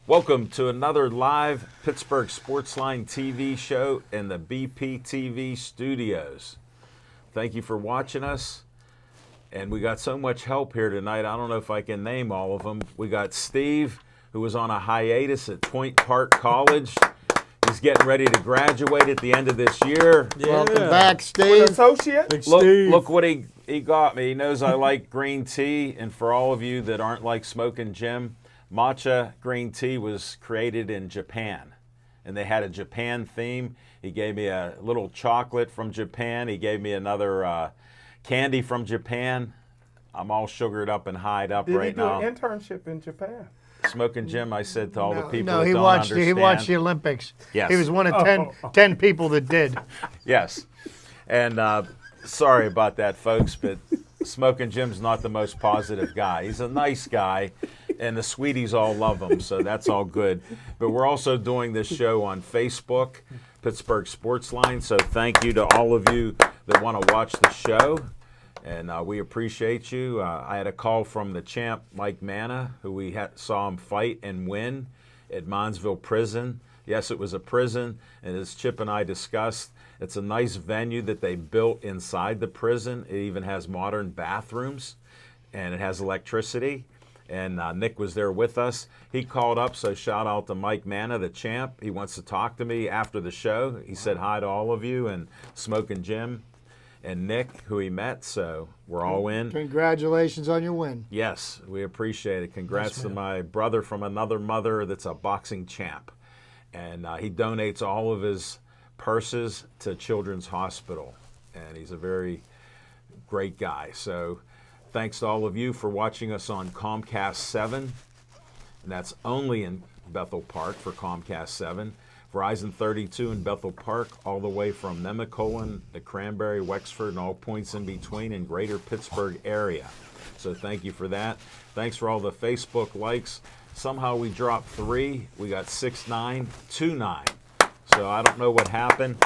Welcome to another live Pittsburgh Sportsline TV show in the BPTV studios. Thank you for watching us. And we got so much help here tonight, I don't know if I can name all of them. We got Steve, who was on a hiatus at Point Park College. He's getting ready to graduate at the end of this year. Yeah. Welcome back, Steve. Associate. Look what he got me. He knows I like green tea. And for all of you that aren't like Smoking Jim, matcha green tea was created in Japan, and they had a Japan theme. He gave me a little chocolate from Japan. He gave me another candy from Japan. I'm all sugared up and hied up right now. Did he do an internship in Japan? Smoking Jim, I said to all the people No, that he don't watched. understand. He watched the Olympics. Yes. He was one of 10 people that did. Yes. And sorry about that, folks, but Smoking Jim's not the most positive guy. He's a nice guy, and the sweeties all love him, so that's all good. But we're also doing this show on Facebook, Pittsburgh Sportsline, so thank you to all of you that want to watch the show, and we appreciate you. I had a call from the champ, Mike Manna, who we saw him fight and win at Monsville Prison. Yes, it was a prison, and as Chip and I discussed, it's a nice venue that they built inside the prison. It even has modern bathrooms, and it has electricity. And Nick was there with us. He called up, so shout out to Mike Manna, the champ. He wants to talk to me after the show. He said hi to all of you, and Smoking Jim and Nick, who he met, so we're all in. Congratulations on your win. Yes, we appreciate it. Congrats to my brother from another mother that's a boxing champ. And he donates all of his purses to Children's Hospital, and he's a very great guy. So thanks to all of you for watching us on Comcast 7, and that's only in Bethel Park for Comcast 7. Verizon 32 in Bethel Park, all the way from Nemacolin to Cranberry, Wexford, and all points in between in greater Pittsburgh area. So thank you for that. Thanks for all the Facebook likes. Somehow we dropped 3. We got 6929. So I don't know what happened.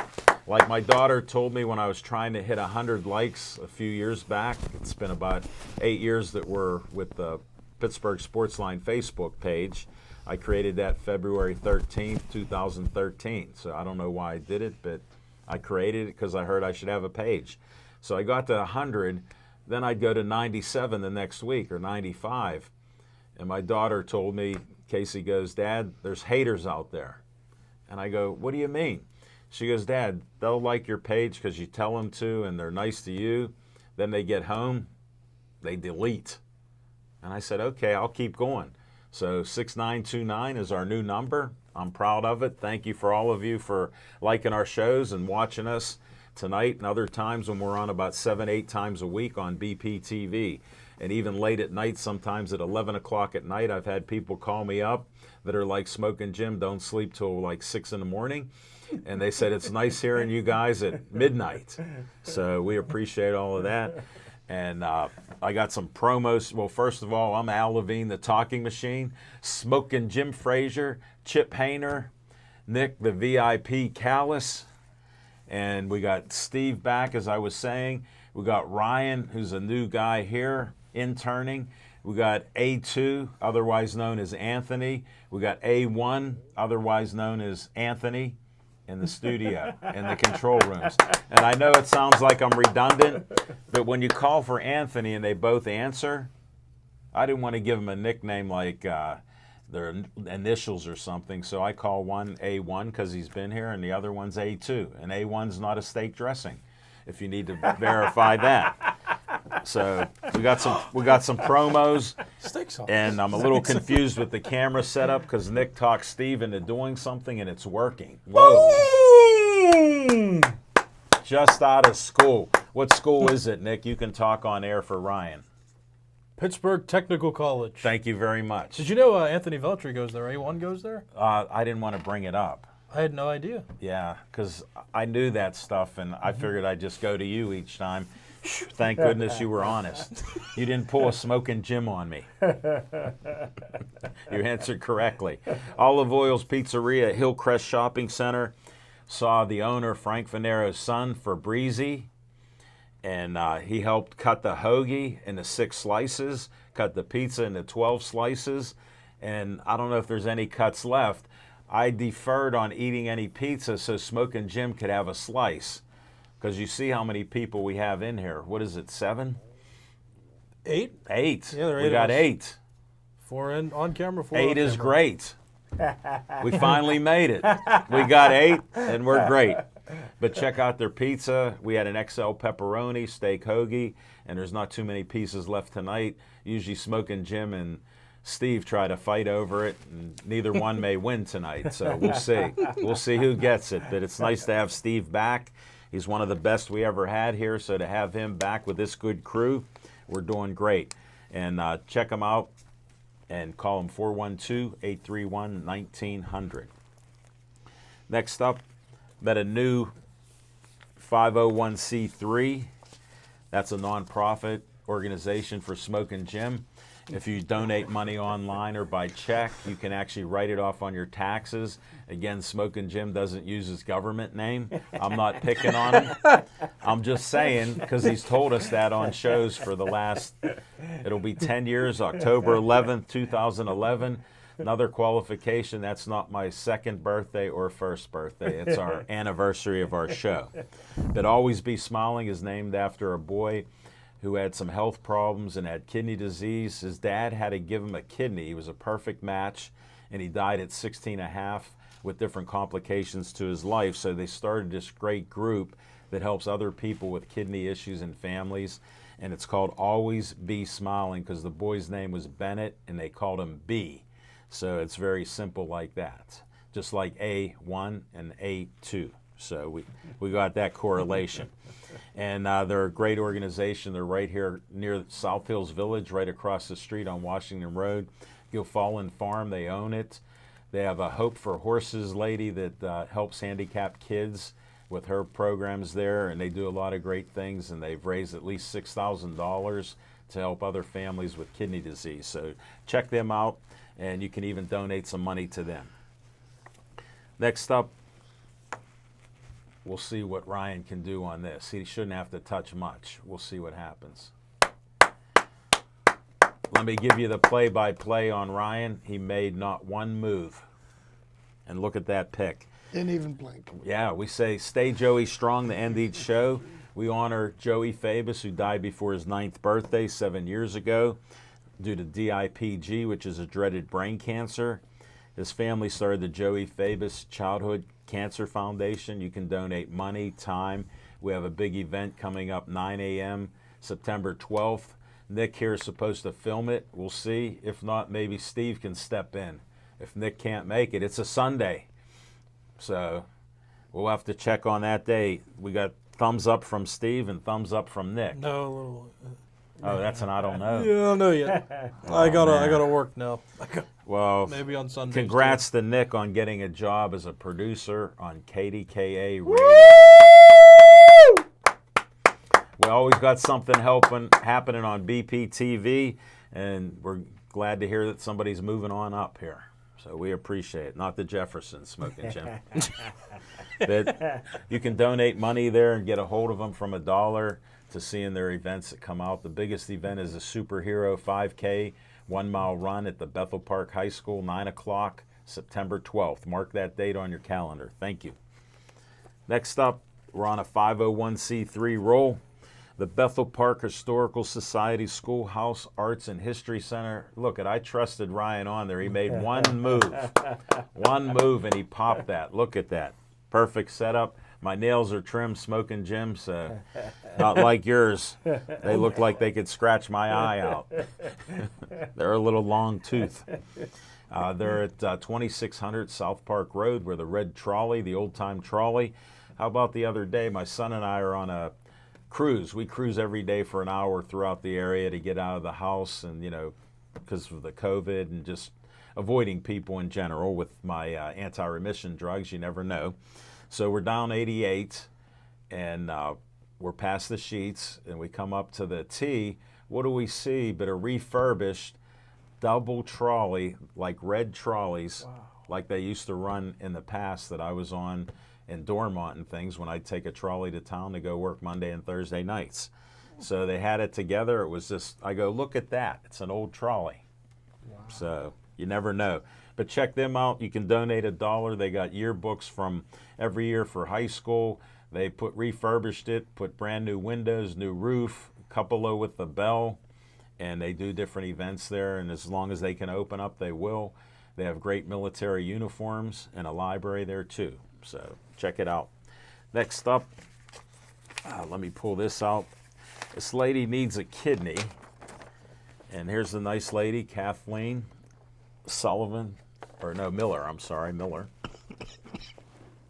Like my daughter told me when I was trying to hit 100 likes a few years back. It's been about 8 years that we're with the Pittsburgh Sportsline Facebook page. I created that February 13th, 2013. So I don't know why I did it, but I created it because I heard I should have a page. So I got to 100, then I'd go to 97 the next week, or 95. And my daughter told me, Casey goes, "Dad, there's haters out there." And I go, "What do you mean?" She goes, "Dad, they'll like your page because you tell them to and they're nice to you. Then they get home, they delete." And I said, "Okay, I'll keep going." So 6929 is our new number. I'm proud of it. Thank you for all of you for liking our shows and watching us tonight and other times when we're on about 7-8 times a week on BPTV. And even late at night, sometimes at 11 o'clock at night, I've had people call me up that are like, "Smoking Jim, don't sleep till like 6 in the morning." And they said, "It's nice hearing you guys at midnight." So we appreciate all of that. And I got some promos. Well, first of all, I'm Al Levine, the talking machine, Smoking Jim Frazier, Chip Hayner, Nick, the VIP Callis. And we got Steve back, as I was saying. We got Ryan, who's a new guy here, interning. We got A2, otherwise known as Anthony. We got A1, otherwise known as Anthony, in the studio, in the control rooms. And I know it sounds like I'm redundant, but when you call for Anthony and they both answer, I didn't want to give them a nickname like their initials or something, so I call one A1 because he's been here, and the other one's A2. And A1's not a steak dressing, if you need to verify that. So we got some promos, and I'm a little confused with the camera setup because Nick talked Steve into doing something and it's working. Whoa! Just out of school. What school is it, Nick? You can talk on air for Ryan. Pittsburgh Technical College. Thank you very much. Did you know Anthony Veltri goes there? A1 goes there? I didn't want to bring it up. I had no idea. Yeah, because I knew that stuff, and I figured I'd just go to you each time. Thank goodness you were honest. You didn't pull a smoking Jim on me. You answered correctly. Olive Oil's Pizzeria at Hillcrest Shopping Center saw the owner, Frank Venero's son, Fabrizi, and he helped cut the hoagie into 6 slices, cut the pizza into 12 slices, and I don't know if there's any cuts left. I deferred on eating any pizza so Smokin' Jim could have a slice. Because you see how many people we have in here. What is it, 7? 8? 8. Yeah, there are 8 we of got us. 8. 4 on camera, 4 8 off is camera. great. We finally made it. We got 8, and we're great. But check out their pizza. We had an XL pepperoni, steak hoagie, and there's not too many pieces left tonight. Usually Smokin' Jim and Steve try to fight over it, and neither one may win tonight. So we'll see. We'll see who gets it. But it's nice to have Steve back. He's one of the best we ever had here, so to have him back with this good crew, we're doing great. And check him out and call him 412-831-1900. Next up, met a new 501c3. That's a nonprofit organization for Smokin' Jim. If you donate money online or by check, you can actually write it off on your taxes. Again, Smokin' Jim doesn't use his government name. I'm not picking on him. I'm just saying, because he's told us that on shows for the last, it'll be 10 years, October 11th, 2011. Another qualification, that's not my second birthday or first birthday. It's our anniversary of our show. But Always Be Smiling is named after a boy who had some health problems and had kidney disease. His dad had to give him a kidney. He was a perfect match, and he died at 16 and a half with different complications to his life. So they started this great group that helps other people with kidney issues and families, and it's called Always Be Smiling because the boy's name was Bennett, and they called him B. So it's very simple like that, just like A1 and A2. So we got that correlation. And they're a great organization. They're right here near South Hills Village, right across the street on Washington Road. Gilfallen Farm, they own it. They have a Hope for Horses lady that helps handicapped kids with her programs there, and they do a lot of great things, and they've raised at least $6,000 to help other families with kidney disease. So check them out, and you can even donate some money to them. Next up, we'll see what Ryan can do on this. He shouldn't have to touch much. We'll see what happens. Let me give you the play-by-play on Ryan. He made not one move. And look at that pick. Didn't even blink. Yeah, we say stay Joey strong to end each show. We honor Joey Fabus, who died before his 9th birthday 7 years ago due to DIPG, which is a dreaded brain cancer. His family started the Joey Fabus Childhood Cancer Foundation. You can donate money, time. We have a big event coming up 9 a.m. September 12th. Nick here is supposed to film it. We'll see. If not, maybe Steve can step in. If Nick can't make it, it's a Sunday. So we'll have to check on that day. We got thumbs up from Steve and thumbs up from Nick. No, a little. Oh, that's an I don't know. Yeah, I don't know yet. I gotta work now. Well, Maybe on Sundays. congrats to Nick on getting a job as a producer on KDKA Radio. We always got something happening on BPTV, and we're glad to hear that somebody's moving on up here. So we appreciate it. Not the Jeffersons, Smokin' Jim. But you can donate money there and get a hold of them from $1 to seeing their events that come out. The biggest event is a superhero 5K 1-mile run at the Bethel Park High School, 9 o'clock, September 12th. Mark that date on your calendar. Thank you. Next up, we're on a 501c3 roll. The Bethel Park Historical Society Schoolhouse Arts and History Center. Look, I trusted Ryan on there. He made one move. One move, and he popped that. Look at that. Perfect setup. My nails are trimmed, Smokin' Jim, so not like yours. They look like they could scratch my eye out. They're a little long tooth. They're at 2600 South Park Road, where the red trolley, the old-time trolley. How about the other day, my son and I are on a cruise. We cruise every day for an hour throughout the area to get out of the house, and because of the COVID and just avoiding people in general with my anti-remission drugs. You never know. So we're down 88, and we're past the sheets, and we come up to the T. What do we see but a refurbished double trolley, like red trolleys, like they used to run in the past that I was on in Dormont and things when I'd take a trolley to town to go work Monday and Thursday nights. So they had it together. It was just, I go, look at that. It's an old trolley. Wow. So you never know. But check them out. You can donate $1. They got yearbooks from every year for high school. They refurbished it, put brand new windows, new roof, cupola with the bell, and they do different events there. And as long as they can open up, they will. They have great military uniforms and a library there too. So check it out. Next up, let me pull this out. This lady needs a kidney. And here's the nice lady, Kathleen Miller. I'm sorry, Miller.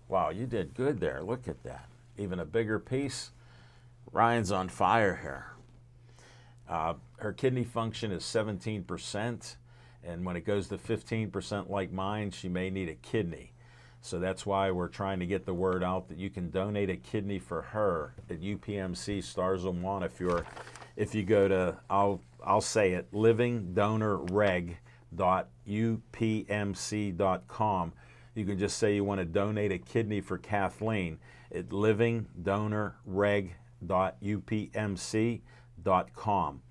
Wow, you did good there. Look at that. Even a bigger piece. Ryan's on fire here. Her kidney function is 17%. And when it goes to 15% like mine, she may need a kidney. So that's why we're trying to get the word out that you can donate a kidney for her at UPMC Starzone 1. If you go to, I'll say it, livingdonorreg.upmc.com. You can just say you want to donate a kidney for Kathleen at livingdonorreg.upmc.com.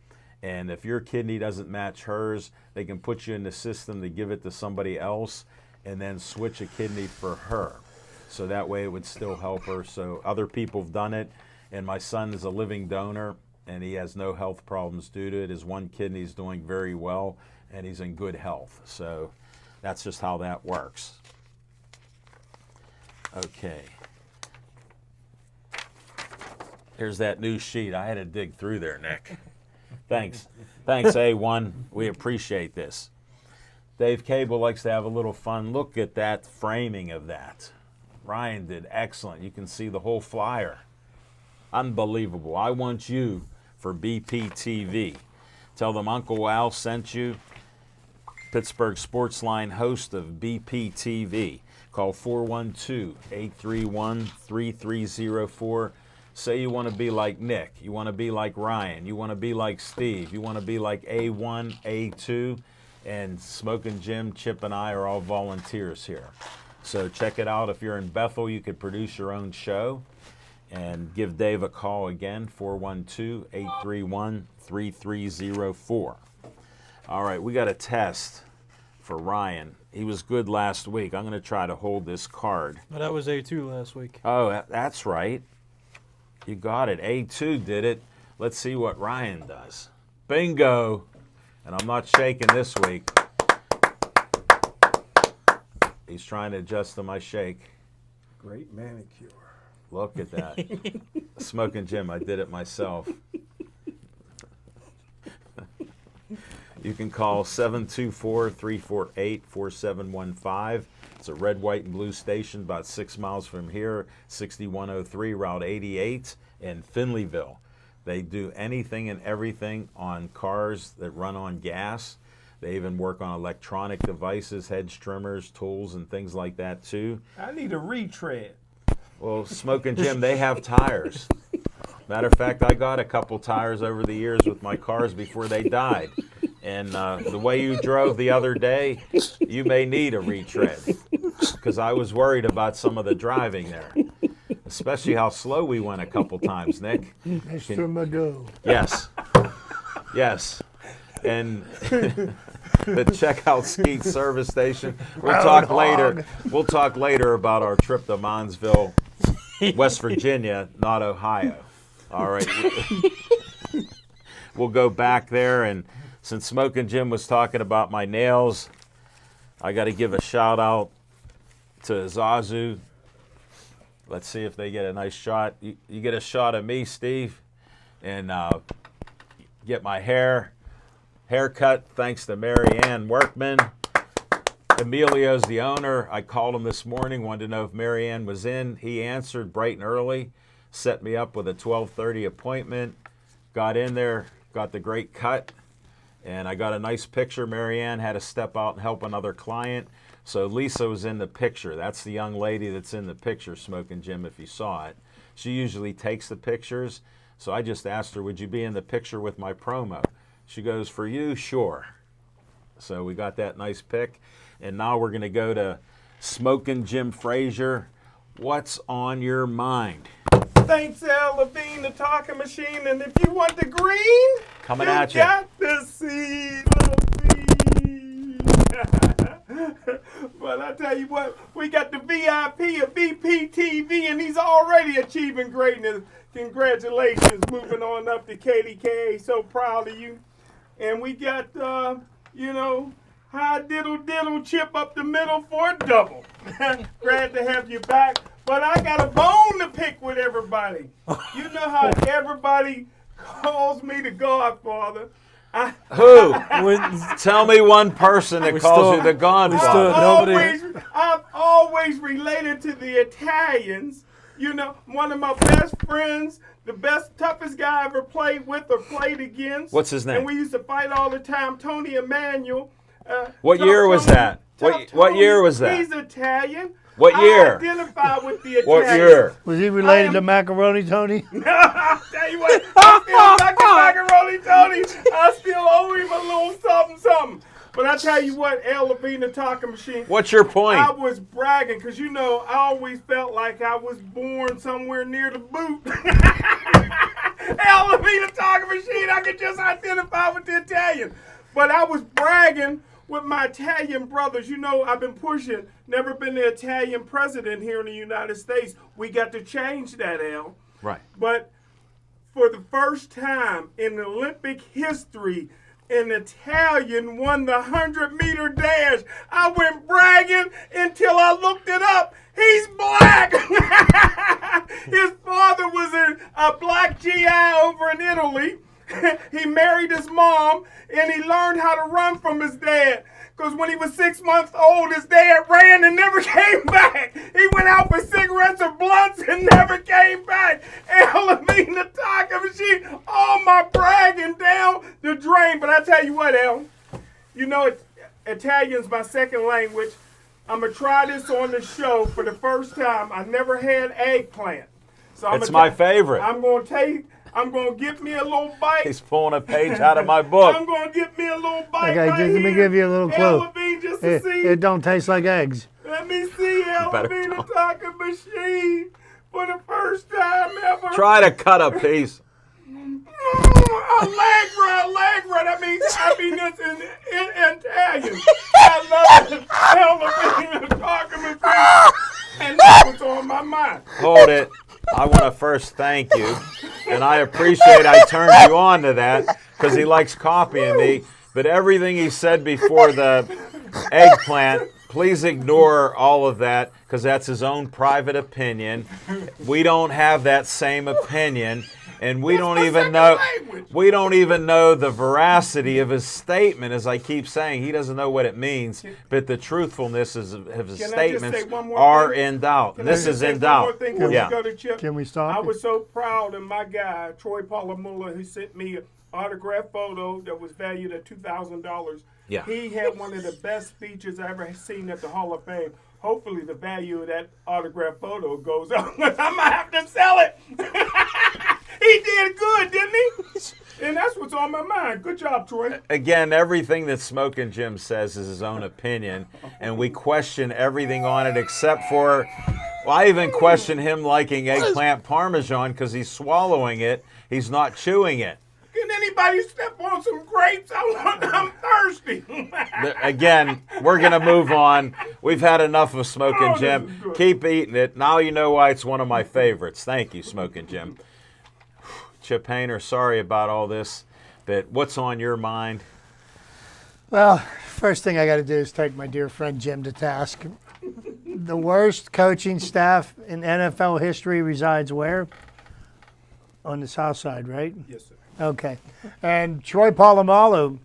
And if your kidney doesn't match hers, they can put you in the system to give it to somebody else and then switch a kidney for her. So that way it would still help her. So other people have done it, and my son is a living donor, and he has no health problems due to it. His one kidney is doing very well, and he's in good health. So that's just how that works. Okay. Here's that new sheet. I had to dig through there, Nick. Thanks. Thanks, A1. We appreciate this. Dave Cable likes to have a little fun. Look at that framing of that. Ryan did excellent. You can see the whole flyer. Unbelievable. I want you for BPTV. Tell them Uncle Al sent you. Pittsburgh Sportsline, host of BPTV. Call 412-831-3304. Say you want to be like Nick, you want to be like Ryan, you want to be like Steve, you want to be like A1, A2, and Smoking Jim, Chip, and I are all volunteers here. So check it out. If you're in Bethel, you could produce your own show. And give Dave a call again, 412-831-3304. All right, we got a test for Ryan. He was good last week. I'm going to try to hold this card. No, that was A2 last week. Oh, that's right. You got it. A2 did it. Let's see what Ryan does. Bingo. And I'm not shaking this week. He's trying to adjust to my shake. Great manicure. Look at that. Smoking Jim, I did it myself. You can call 724-348-4715. It's a red, white, and blue station about 6 miles from here, 6103 Route 88 in Finleyville. They do anything and everything on cars that run on gas. They even work on electronic devices, hedge trimmers, tools, and things like that too. I need a retread. Well, Smoking Jim, they have tires. Matter of fact, I got a couple tires over the years with my cars before they died. And the way you drove the other day, you may need a retread because I was worried about some of the driving there, especially how slow we went a couple times, Nick. Mr. Magoo. Yes. Yes. And but check out Skeet Service Station. We'll talk later. We'll talk later about our trip to Monsville, West Virginia, not Ohio. All right. We'll go back there, and since Smoking Jim was talking about my nails, I got to give a shout out to Zazu. Let's see if they get a nice shot. You get a shot of me, Steve, and get my haircut thanks to Mary Ann Workman. Emilio's the owner. I called him this morning, wanted to know if Mary Ann was in. He answered bright and early. set me up with a 12:30 appointment. Got in there, got the great cut, and I got a nice picture. Marianne had to step out and help another client. So Lisa was in the picture. That's the young lady that's in the picture, Smoking Jim, if you saw it. She usually takes the pictures. So I just asked her, would you be in the picture with my promo? She goes, for you, sure. So we got that nice pic. And now we're going to go to Smoking Jim Frazier. What's on your mind? Thanks, Al Levine, the talking machine. And if you want the green, Coming you at you. got the seed, Levine. But I tell you what, we got the VIP of BPTV, and he's already achieving greatness. Congratulations, moving on up to KDKA. So proud of you. And we got, high diddle chip up the middle for a double. Glad to have you back. But I got a bone to pick with everybody. You know how everybody calls me the Godfather. Who? Tell me one person that calls you the Godfather. I've always related to the Italians. You know, one of my best friends, the best, toughest guy I ever played with or played against. What's his name? And we used to fight all the time, Tony Emanuel. What year was that? What year was that? He's Italian. What year? I identify with the Italians. What year? Was he related to Macaroni Tony? I'll tell you what, I still like the macaroni, Tony. I still owe him a little something. But I tell you what, Al Levine, the talking machine. What's your point? I was bragging because, I always felt like I was born somewhere near the boot. Al Levine, the talking machine, I could just identify with the Italian. But I was bragging with my Italian brothers. I've been pushing, never been the Italian president here in the United States. We got to change that, Al. Right. But for the first time in Olympic history, an Italian won the 100-meter dash. I went bragging until I looked it up. He's black. His father was a black GI over in Italy. He married his mom, and he learned how to run from his dad. Because when he was 6 months old, his dad ran and never came back. He went out for cigarettes or blunts and never came back. Al Levine, the talking machine, all my bragging down the drain. But I tell you what, Al, Italian's my second language. I'm going to try this on the show for the first time. I never had eggplant. So It's my favorite. I'm going to get me a little bite. He's pulling a page out of my book. I'm going to get me a little bite. Okay, right just let me here. give you a little Al clue. Levine, just to see. It don't taste like eggs. Let me see Al better Levine, the talk. talking machine for the first time ever. Try to cut a piece. Allegra. I mean that's in Italian. I love it. Al Levine, the talking machine. And that's what's on my mind. Hold it. I want to first thank you, and I appreciate I turned you on to that because he likes copying me. But everything he said before the eggplant, please ignore all of that because that's his own private opinion. We don't have that same opinion, and we don't even know the veracity of his statement. As I keep saying, he doesn't know what it means, but the truthfulness of his statements are in doubt. This is in doubt. Yeah. Can we stop I it? was so proud of my guy, Troy Polamalu, who sent me an autographed photo that was valued at $2,000. Yeah. He had one of the best speeches I ever seen at the Hall of Fame. Hopefully the value of that autographed photo goes up. I'm going to have to sell it. He did good, didn't he? And that's what's on my mind. Good job, Troy. Again, everything that Smoking Jim says is his own opinion, and we question everything on it except for, I even question him liking eggplant parmesan because he's swallowing it. He's not chewing it. Can anybody step on some grapes? I'm thirsty. Again, we're going to move on. We've had enough of Smoking Jim. Keep eating it. Now you know why it's one of my favorites. Thank you, Smoking Jim. Chip Hayner, sorry about all this, but what's on your mind? Well, first thing I got to do is take my dear friend Jim to task. The worst coaching staff in NFL history resides where? On the South Side, right? Yes, sir. Okay. And Troy Polamalu,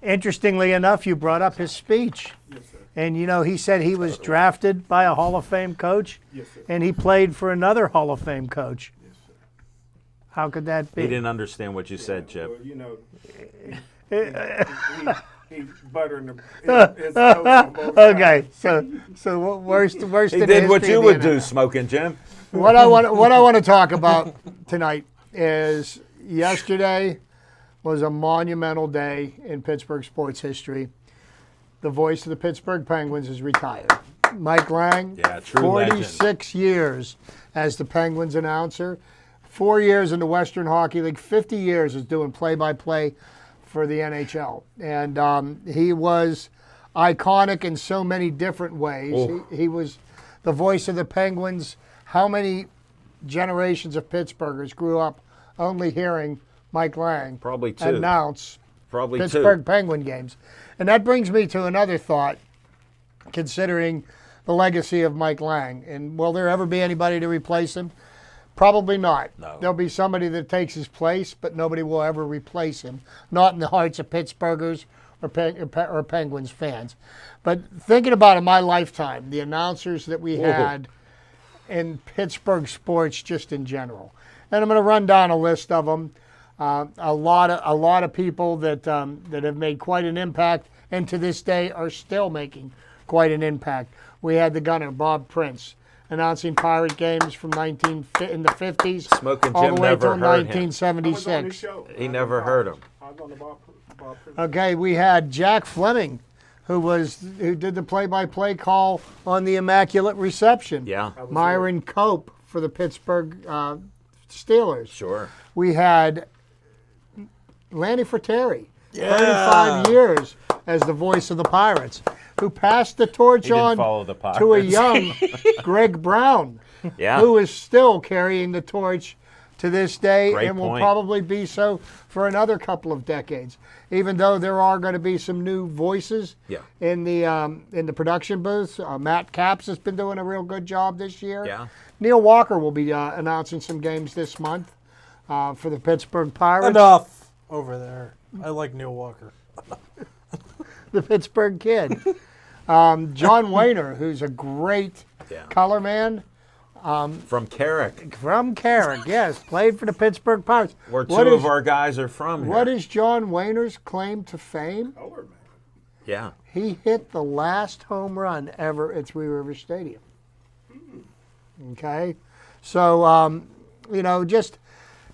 interestingly enough, you brought up his speech. Yes, sir. And, he said he was drafted by a Hall of Fame coach, Yes, sir. and he played for another Hall of Fame coach. Yes, sir. How could that be? He didn't understand what you said, Chip. Well, he's buttering his toast on both Okay, sides. so worst He in the did what history you of would the do, NFL. smoking Jim. What I want to talk about tonight is yesterday was a monumental day in Pittsburgh sports history. The voice of the Pittsburgh Penguins is retired. Mike Lang, Yeah, true 46 years as the Penguins announcer, 4 years in the Western Hockey League, 50 years as doing play-by-play for the NHL. And he was iconic in so many different ways. Oh. He was the voice of the Penguins. How many generations of Pittsburghers grew up only hearing Mike Lang Probably two. announce Probably Pittsburgh two. Penguin games? And that brings me to another thought, considering the legacy of Mike Lang. And will there ever be anybody to replace him? Probably not. No. There'll be somebody that takes his place, but nobody will ever replace him. Not in the hearts of Pittsburghers or Penguins fans. But thinking about in my lifetime, the announcers that we had in Pittsburgh sports just in general. And I'm going to run down a list of them. A lot of people that have made quite an impact, and to this day are still making quite an impact. We had the gunner Bob Prince announcing Pirate games from in the 50s Smoking all Jim the way never till heard him. I was on his 1976. show. He never heard him. I was on the Bob Prince. Okay, we had Jack Fleming, who did the play-by-play call on the Immaculate Reception. Yeah, Myron Cope for the Pittsburgh Steelers. sure. We had Lanny Fratteri, Yeah. 35 years as the voice of the Pirates, who passed the torch He didn't on follow the Pirates. to a young Greg Brown, Yeah. who is still carrying the torch to this day Great and will point. probably be so for another couple of decades. Even though there are going to be some new voices Yeah. in the production booth. Matt Capps has been doing a real good job this year. Yeah. Neil Walker will be announcing some games this month for the Pittsburgh Pirates. Enough over there. I like Neil Walker. The Pittsburgh Kid. John Wayner, who's a great Yeah. color man From Carrick, from Carrick, yes, played for the Pittsburgh Pirates. where What two is- of our guys are from here. What is John Wayner's claim to fame? Color, man. Yeah. He hit the last home run ever at Three Rivers Stadium. Okay? So, just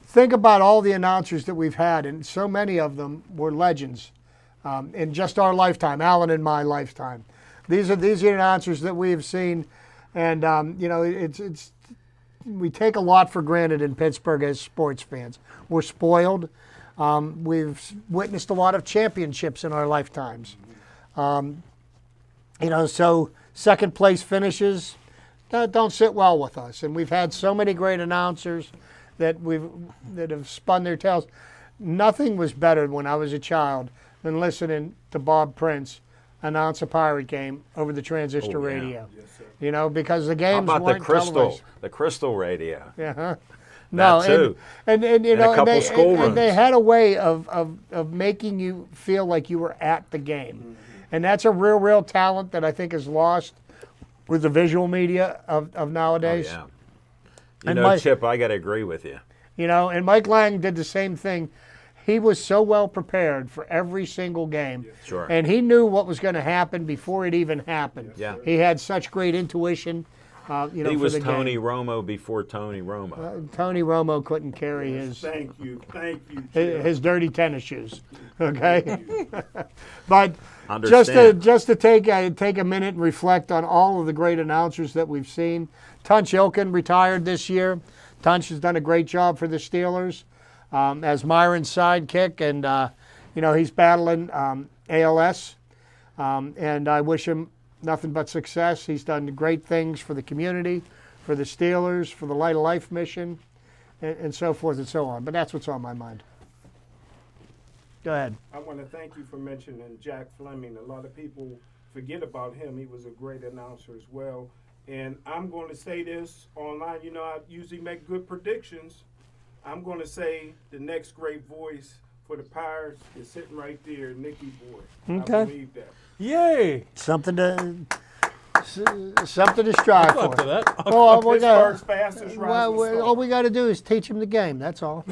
think about all the announcers that we've had, and so many of them were legends in just our lifetime, Alan and my lifetime. These are announcers that we have seen, and, it's we take a lot for granted in Pittsburgh as sports fans. We're spoiled. We've witnessed a lot of championships in our lifetimes. So second place finishes don't sit well with us. And we've had so many great announcers that have spun their tales. Nothing was better when I was a child than listening to Bob Prince announce a Pirate game over the transistor Oh, yeah. radio. Yes, sir. Because the How games about the weren't televised. crystal radio? Uh-huh. No, That too. and couple school and they runs. had a way of making you feel like you were at the game, and that's a real talent that I think is lost with the visual media of Oh, nowadays. yeah. And Chip, I got to agree with you. And Mike Lang did the same thing. He was so well prepared for every single game, Sure. and he knew what was going to happen before it even happened. Yeah. He had such great intuition. He for was the Tony game. Romo before Tony Romo. Tony Romo couldn't carry his Thank you, Jim. his dirty tennis shoes. Okay, but Understand. just to take a minute and reflect on all of the great announcers that we've seen. Tunch Ilkin retired this year. Tunch has done a great job for the Steelers as Myron's sidekick, and he's battling ALS, and I wish him nothing but success. He's done great things for the community, for the Steelers, for the Light of Life mission, and so forth and so on. But that's what's on my mind. Go ahead. I want to thank you for mentioning Jack Fleming. A lot of people forget about him. He was a great announcer as well. And I'm going to say this online. I usually make good predictions. I'm going to say the next great voice for the Pirates is sitting right there, Nicky Boy. Okay. I believe that. Yay! Something to strive Up for. to that. Oh, we Pittsburgh's got, fastest well, rising star. all we got to do is teach him the game. That's all.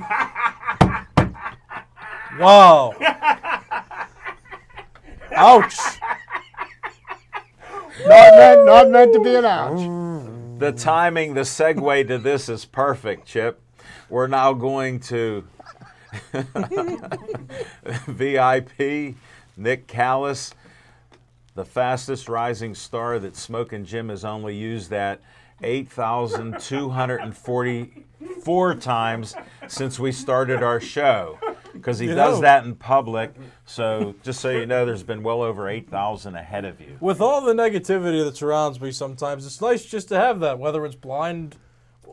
Wow. Ouch. Not meant to be an ouch. The timing, the segue to this is perfect, Chip. We're now going to VIP, Nick Callis, the fastest rising star that Smokin' Jim has only used that 8,244 times since we started our show, because he does that in public. So just so you know, there's been well over 8,000 ahead of you. With all the negativity that surrounds me sometimes, it's nice just to have that, whether it's blind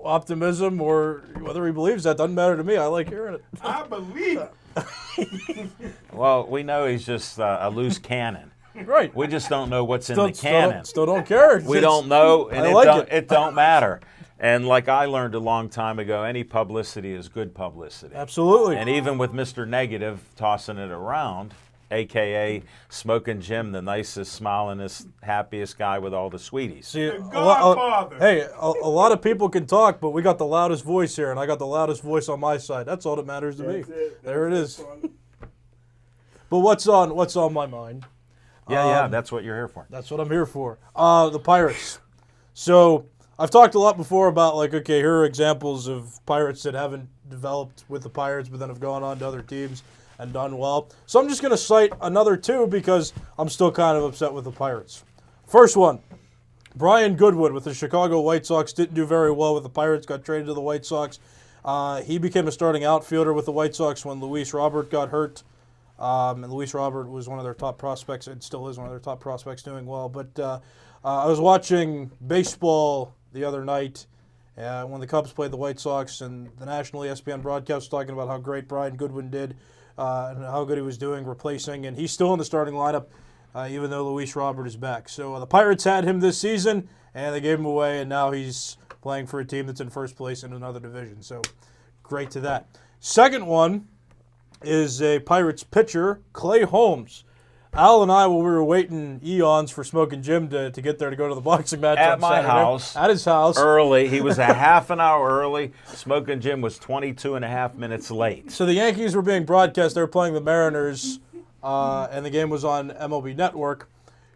optimism or whether he believes that. Doesn't matter to me. I like hearing it. I believe it. Well, we know he's just a loose cannon. Right. We just don't know what's in the cannon. Still don't care. We don't know, and I it don't matter. And like I learned a long time ago, any publicity is good publicity. Absolutely. And even with Mr. Negative tossing it around, a.k.a. Smokin' Jim, the nicest, smilingest, happiest guy with all the sweeties. See, Godfather. hey, a lot of people can talk, but we got the loudest voice here, and I got the loudest voice on my side. That's all that matters to me. There it is. But what's on my mind? Yeah, that's what you're here for. That's what I'm here for. The Pirates. So I've talked a lot before about, like, okay, here are examples of Pirates that haven't developed with the Pirates but then have gone on to other teams and done well. So I'm just going to cite another two because I'm still kind of upset with the Pirates. First one, Brian Goodwin with the Chicago White Sox didn't do very well with the Pirates, got traded to the White Sox. He became a starting outfielder with the White Sox when Luis Robert got hurt. And Luis Robert was one of their top prospects, and still is one of their top prospects, doing well. But I was watching baseball the other night when the Cubs played the White Sox, and the national ESPN broadcast was talking about how great Brian Goodwin did and how good he was doing replacing, and he's still in the starting lineup even though Luis Robert is back. So the Pirates had him this season, and they gave him away, and now he's playing for a team that's in first place in another division. So great to that. Second one is a Pirates pitcher, Clay Holmes. Al and I, while we were waiting eons for Smokin' Jim to get there to go to the boxing match At on my Saturday, house. at his house. Early. He was a half an hour early. Smokin' Jim was 22 and a half minutes late. So the Yankees were being broadcast. They were playing the Mariners, and the game was on MLB Network.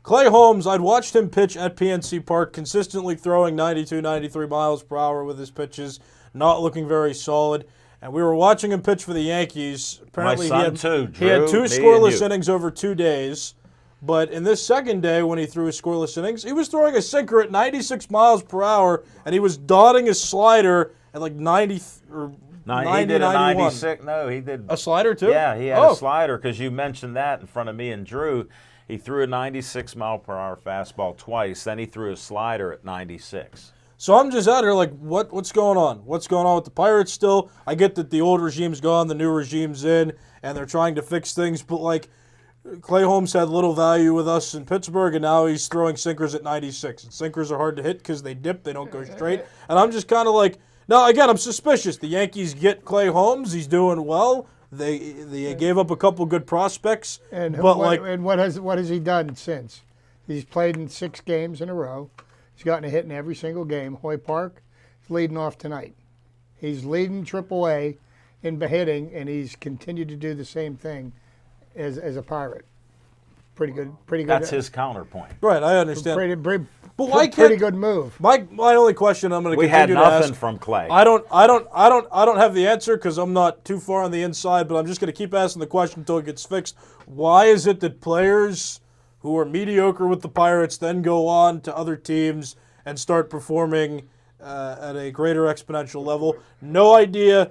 Clay Holmes, I'd watched him pitch at PNC Park, consistently throwing 92, 93 miles per hour with his pitches, not looking very solid. And we were watching him pitch for the Yankees. Apparently My son, he had too, he had Drew, two me and scoreless you. innings over 2 days. But in this second day, when he threw his scoreless innings, he was throwing a sinker at 96 miles per hour, and he was dotting his slider at like 90 or 90, He did a 91. 96. No, he did. A slider too? Yeah, he had Oh. a slider because you mentioned that in front of me and Drew. He threw a 96 mile per hour fastball twice. Then he threw a slider at 96. So I'm just out here like, what's going on? What's going on with the Pirates still? I get that the old regime's gone, the new regime's in, and they're trying to fix things, but like Clay Holmes had little value with us in Pittsburgh, and now he's throwing sinkers at 96. And sinkers are hard to hit because they dip, they don't go straight. And I'm just kind of like, now again, I'm suspicious. The Yankees get Clay Holmes, he's doing well. They gave up a couple good prospects, And but what has he done since? He's played in 6 games in a row. He's gotten a hit in every single game. Hoy Park is leading off tonight. He's leading AAA in hitting, and he's continued to do the same thing as a Pirate. Pretty good. That's his counterpoint. right, I understand. But why pretty can't- good move. My only question I'm going to We had continue to nothing ask. from Clay. I don't have the answer because I'm not too far on the inside, but I'm just going to keep asking the question until it gets fixed. Why is it that players who are mediocre with the Pirates then go on to other teams and start performing at a greater exponential level? No idea.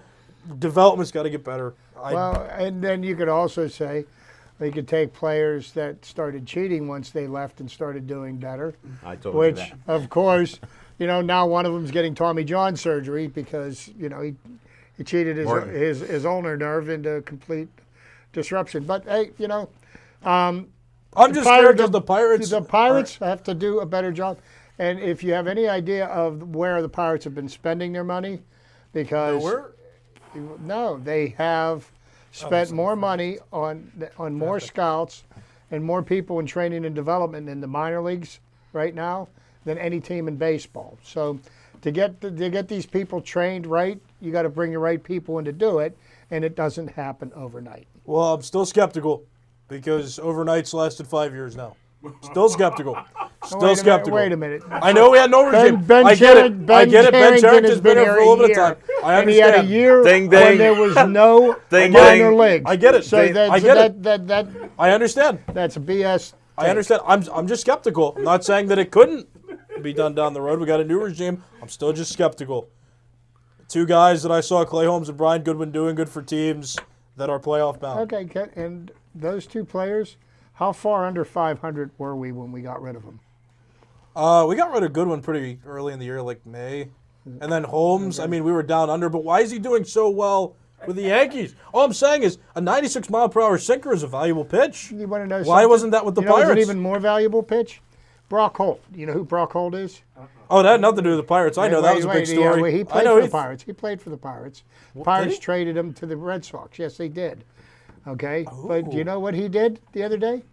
Development's got to get better. Well, and then you could also say they could take players that started cheating once they left and started doing better. I told you Which, that. of course, now one of them's getting Tommy John surgery because he cheated his ulnar nerve into complete disruption. But hey, I'm just scared because the Pirates. The Pirates have to do a better job. And if you have any idea of where the Pirates have been spending their money, because Where? no, they have spent more money on more scouts and more people in training and development in the minor leagues right now than any team in baseball. So to get these people trained right, you got to bring the right people in to do it, and it doesn't happen overnight. Well, I'm still skeptical because overnights lasted 5 years now. Still skeptical. Still skeptical. Wait a minute. I know we had no regime. Ben I get it. Ben Charrington's been here for a little bit of time. I and he had a understand. year Ding, when ding. there was no Ding, minor ding. leagues. I get it. So I get it. That I understand. that's a BS. I understand. I'm just skeptical. I'm not saying that it couldn't be done down the road. We got a new regime. I'm still just skeptical. Two guys that I saw, Clay Holmes and Brian Goodwin, doing good for teams that are playoff bound. Okay, and those two players, how far under 500 were we when we got rid of them? We got rid of Goodwin pretty early in the year, like May. And then Holmes, I mean, we were down under, but why is he doing so well with the Yankees? All I'm saying is a 96-mile-per-hour sinker is a valuable pitch. You want to know Why something? wasn't that with the you know what's Pirates? an even more valuable pitch? Brock Holt. You know who Brock Holt is? Oh, that had nothing to do with the Pirates. I know that was a big story. Yeah, he I played know for the Pirates. He played for the Pirates. Pirates he? traded him to the Red Sox. Yes, they did. Okay, but do you Oh. know what he did the other day?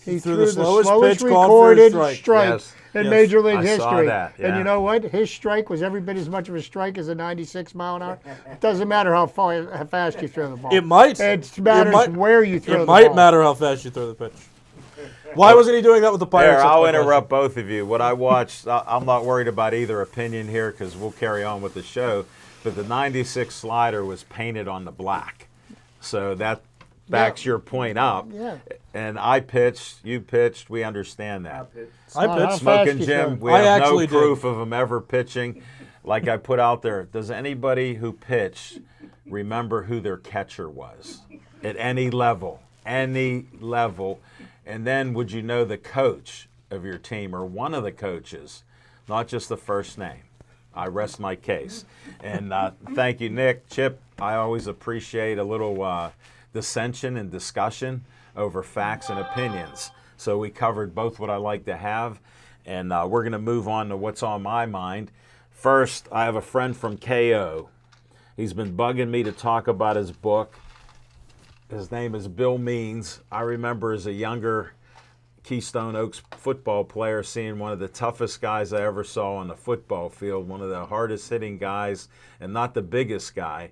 He threw threw the the slowest slowest pitch called for a recorded strike. Yes. in Yes. Major League I history. saw that, And yeah. you know what? His strike was every bit as much of a strike as a 96 mile an hour. It doesn't matter how fast you throw the ball. It might. It matters where you throw the It ball. might matter how fast you throw the pitch. Why wasn't he doing that with the Pirates? There, That's I'll my question. interrupt both of you. What I watched, I'm not worried about either opinion here because we'll carry on with the show. But the 96 slider was painted on the black. So that backs your point up. Yeah. And I pitched, you pitched, we understand that. I How pitched. fast Smoking you Jim, throw. we I have no actually did. proof of him ever pitching. Like I put out there, does anybody who pitched remember who their catcher was at any level? Any level. And then would you know the coach of your team or one of the coaches, not just the first name? I rest my case. And thank you, Nick. Chip, I always appreciate a little dissension and discussion over facts and opinions. So we covered both what I like to have, and we're going to move on to what's on my mind. First, I have a friend from KO. He's been bugging me to talk about his book. His name is Bill Means. I remember as a younger Keystone Oaks football player seeing one of the toughest guys I ever saw on the football field, one of the hardest hitting guys, and not the biggest guy,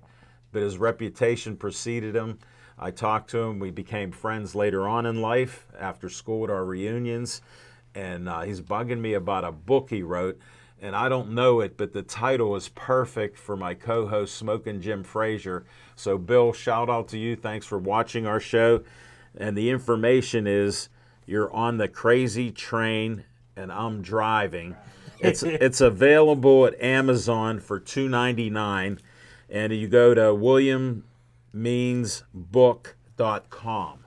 but his reputation preceded him. I talked to him. We became friends later on in life after school at our reunions, and he's bugging me about a book he wrote, and I don't know it, but the title is perfect for my co-host, Smoking Jim Frazier. So, Bill, shout out to you. Thanks for watching our show. And the information is you're on the crazy train, and I'm driving. It's available at Amazon for $2.99, and you go to WilliamMeansBook.com.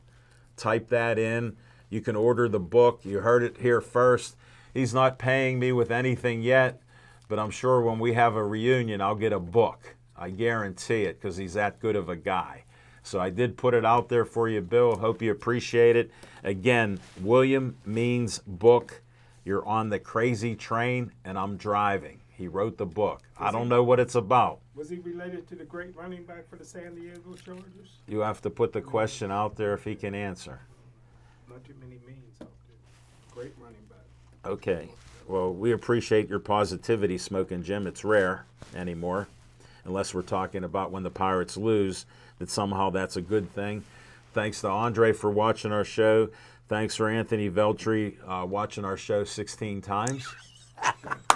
Type that in. You can order the book. You heard it here first. He's not paying me with anything yet, but I'm sure when we have a reunion, I'll get a book. I guarantee it because he's that good of a guy. So I did put it out there for you, Bill. Hope you appreciate it. Again, William Means Book. You're on the crazy train, and I'm driving. He wrote the book. I don't know what it's about. Was he related to the great running back for the San Diego Chargers? You have to put the question out there if he can answer. Not too many means out there. Great running back. Okay. Well, we appreciate your positivity, Smoking Jim. It's rare anymore, unless we're talking about when the Pirates lose, that somehow that's a good thing. Thanks to Andre for watching our show. Thanks for Anthony Veltri watching our show 16 times.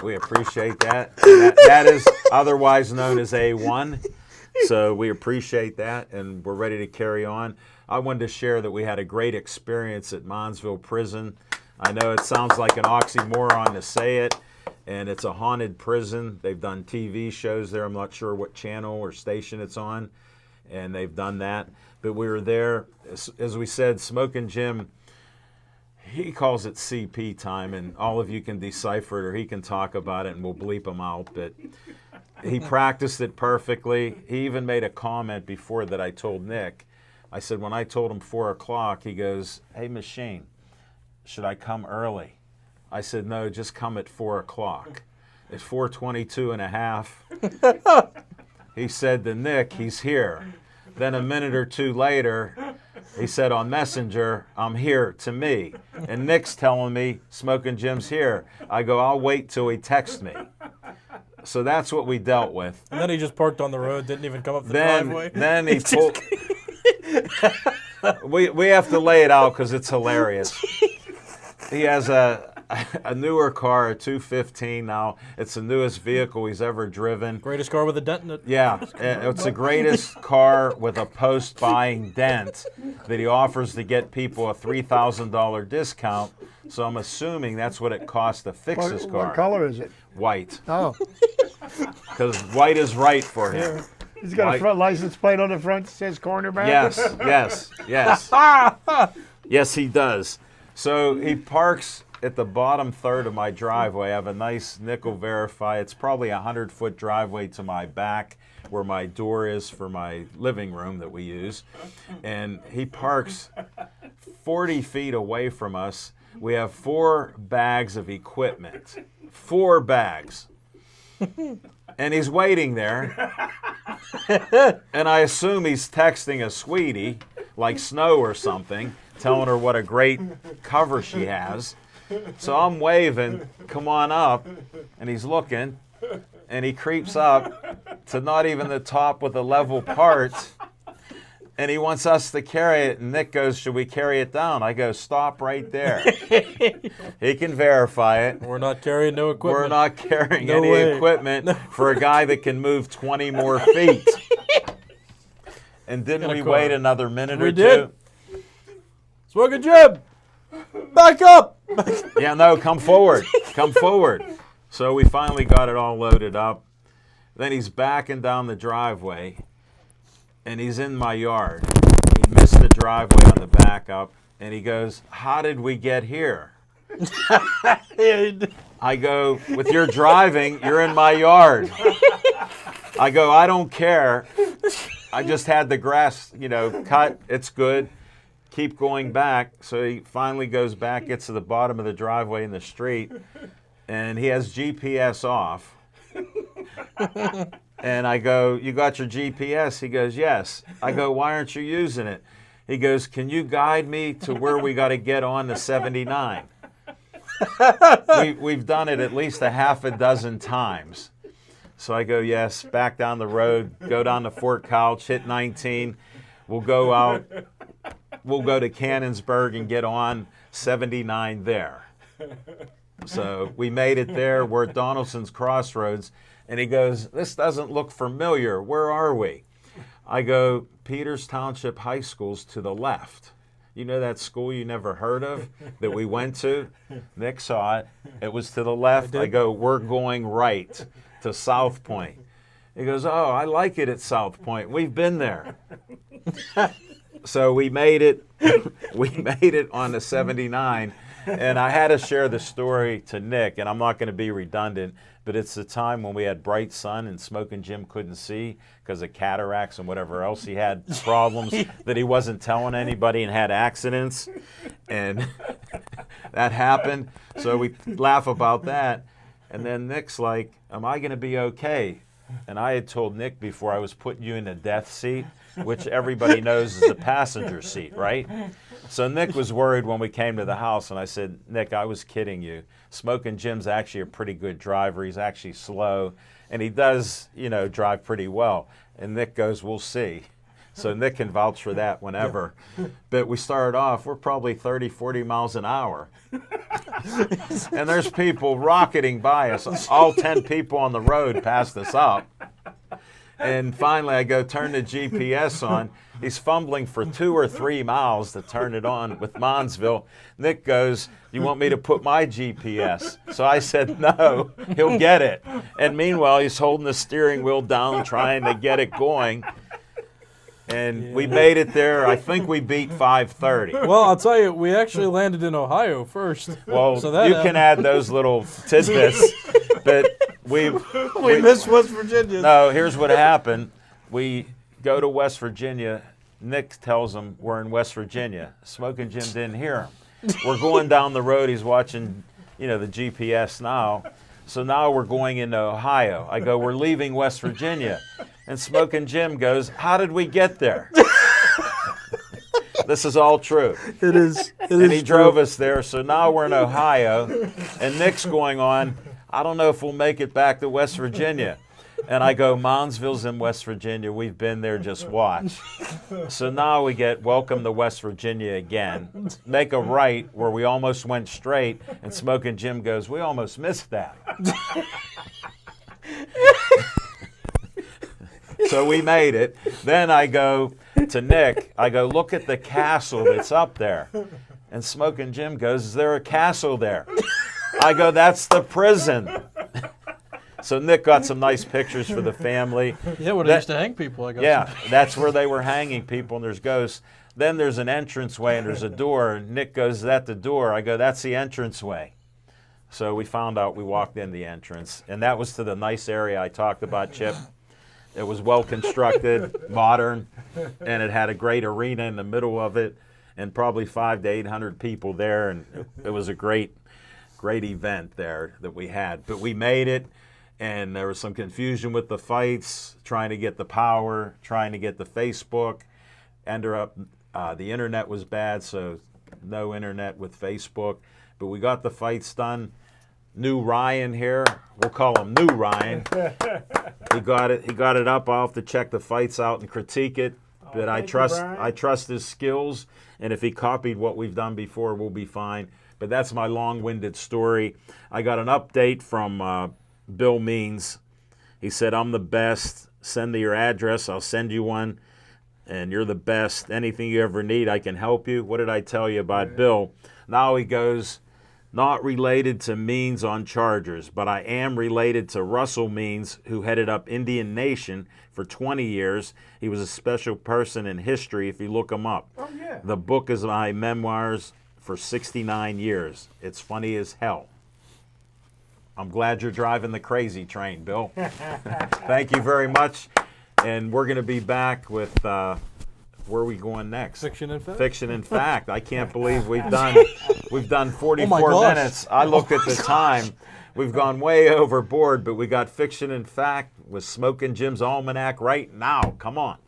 We appreciate that. That is otherwise known as A1. So we appreciate that, and we're ready to carry on. I wanted to share that we had a great experience at Monsville Prison. I know it sounds like an oxymoron to say it, and it's a haunted prison. They've done TV shows there. I'm not sure what channel or station it's on, and they've done that. But we were there. As we said, Smoking Jim, he calls it CP time, and all of you can decipher it, or he can talk about it, and we'll bleep him out. But he practiced it perfectly. He even made a comment before that I told Nick. I said, when I told him 4 o'clock, he goes, "Hey, Machine, should I come early?" I said, "No, just come at 4 o'clock. It's 4:22 and a half. He said to Nick, he's here. Then a minute or two later, he said on Messenger, "I'm here," to me. And Nick's telling me, "Smoking Jim's here." I go, "I'll wait till he texts me." So that's what we dealt with. And then he just parked on the road, didn't even come up the driveway. Then he pulled. we have to lay it out because it's hilarious. He has a newer car, a 215 now. It's the newest vehicle he's ever driven. Greatest car with a dent in it. Yeah, it's the greatest car with a post-buying dent that he offers to get people a $3,000 discount. So I'm assuming that's what it costs to fix his car. What color is it? White. Oh, Because white is right for him. he's got a front license plate on the front that says cornerback. Yes. Yes, he does. So he parks at the bottom third of my driveway. I have a nice nickel verify. It's probably a 100-foot driveway to my back where my door is for my living room that we use. And he parks 40 feet away from us. We have 4 bags of equipment. 4 bags. And he's waiting there. And I assume he's texting a sweetie, like Snow or something, telling her what a great cover she has. So I'm waving, "Come on up," and he's looking, and he creeps up to not even the top with a level part, and he wants us to carry it, and Nick goes, "Should we carry it down?" I go, "Stop right there." He can verify it. We're not carrying no equipment. We're not carrying No any way. equipment for a guy that can move 20 more feet. And didn't we car. wait another minute We or did. two? Smoking Jim, back up. Yeah, no, come forward. Come forward. So we finally got it all loaded up. Then he's backing down the driveway, and he's in my yard. He missed the driveway on the back up, and he goes, "How did we get here?" I go, "With your driving, you're in my yard." I go, "I don't care. I just had the grass, cut. It's good. Keep going back." So he finally goes back, gets to the bottom of the driveway in the street, and he has GPS off. And I go, "You got your GPS?" He goes, "Yes." I go, "Why aren't you using it?" He goes, "Can you guide me to where we got to get on the 79? We've done it at least a half a dozen times. So I go, "Yes," back down the road, go down to Fort Couch, hit 19. We'll go out. We'll go to Cannonsburg and get on 79 there. So we made it there. We're at Donaldson's Crossroads. And he goes, "This doesn't look familiar. Where are we?" I go, "Peters Township High School's to the left. You know that school you never heard of that we went to?" Nick saw it. It was to the left. I go, "We're going right to South Point." He goes, "Oh, I like it at South Point. We've been there." So we made it. We made it on the 79. And I had to share the story to Nick, and I'm not going to be redundant, but it's the time when we had bright sun and Smoking Jim couldn't see because of cataracts and whatever else he had problems that he wasn't telling anybody and had accidents. And that happened. So we laugh about that. And then Nick's like, "Am I going to be okay?" And I had told Nick before, I was putting you in the death seat, which everybody knows is the passenger seat, right? So Nick was worried when we came to the house, and I said, "Nick, I was kidding you. Smoking Jim's actually a pretty good driver. He's actually slow, and he does, drive pretty well." And Nick goes, "We'll see." So Nick can vouch for that whenever. But we started off, we're probably 30, 40 miles an hour. And there's people rocketing by us. All 10 people on the road passed us up. And finally, I go, "Turn the GPS on." He's fumbling for 2 or 3 miles to turn it on with Monsville. Nick goes, "You want me to put my GPS?" So I said, "No, he'll get it." And meanwhile, he's holding the steering wheel down, trying to get it going. And we made it there. I think we beat 5:30. Well, I'll tell you, we actually landed in Ohio first. Well, So that you can add those little tidbits. But we missed West Virginia. No, here's what happened. We go to West Virginia. Nick tells him we're in West Virginia. Smoking Jim didn't hear him. We're going down the road. He's watching, the GPS now. So now we're going into Ohio. I go, "We're leaving West Virginia." And Smoking Jim goes, "How did we get there?" This is all true. It is. And he drove us there, so now we're in Ohio, and Nick's going on, "I don't know if we'll make it back to West Virginia." And I go, "Monsville's in West Virginia. We've been there, just watch." So now we get welcome to West Virginia again. Make a right where we almost went straight, and Smoking Jim goes, "We almost missed that." So we made it. Then I go to Nick. I go, "Look at the castle that's up there." And Smoking Jim goes, "Is there a castle there?" I go, "That's the prison." So Nick got some nice pictures for the family. Yeah, where they used to hang people, I guess. Yeah, that's where they were hanging people, and there's ghosts. Then there's an entranceway, and there's a door. And Nick goes, "Is that the door?" I go, "That's the entranceway." So we found out, we walked in the entrance, and that was to the nice area I talked about, Chip. It was well constructed, modern, and it had a great arena in the middle of it, and probably 500 to 800 people there, and it was a great event there that we had. But we made it, and there was some confusion with the fights, trying to get the power, trying to get the Facebook. The internet was bad, so no internet with Facebook. But we got the fights done. New Ryan here, we'll call him New Ryan. He got it up. I'll have to check the fights out and critique it. But I trust his skills, and if he copied what we've done before, we'll be fine. But that's my long-winded story. I got an update from Bill Means. He said, "I'm the best. Send me your address. I'll send you one. And you're the best. Anything you ever need, I can help you." What did I tell you about Bill? Now he goes, "Not related to Means on Chargers, but I am related to Russell Means, who headed up Indian Nation for 20 years. He was a special person in history if you look him up. Oh, yeah. The book is my memoirs for 69 years. It's funny as hell." I'm glad you're driving the crazy train, Bill. Thank you very much. And we're going to be back with, where are we going next? Fiction and fact. Fiction and fact. I can't believe we've done 44 minutes. I looked at the time. We've gone way overboard, but we got fiction and fact with Smoking Jim's Almanac right now. Come on.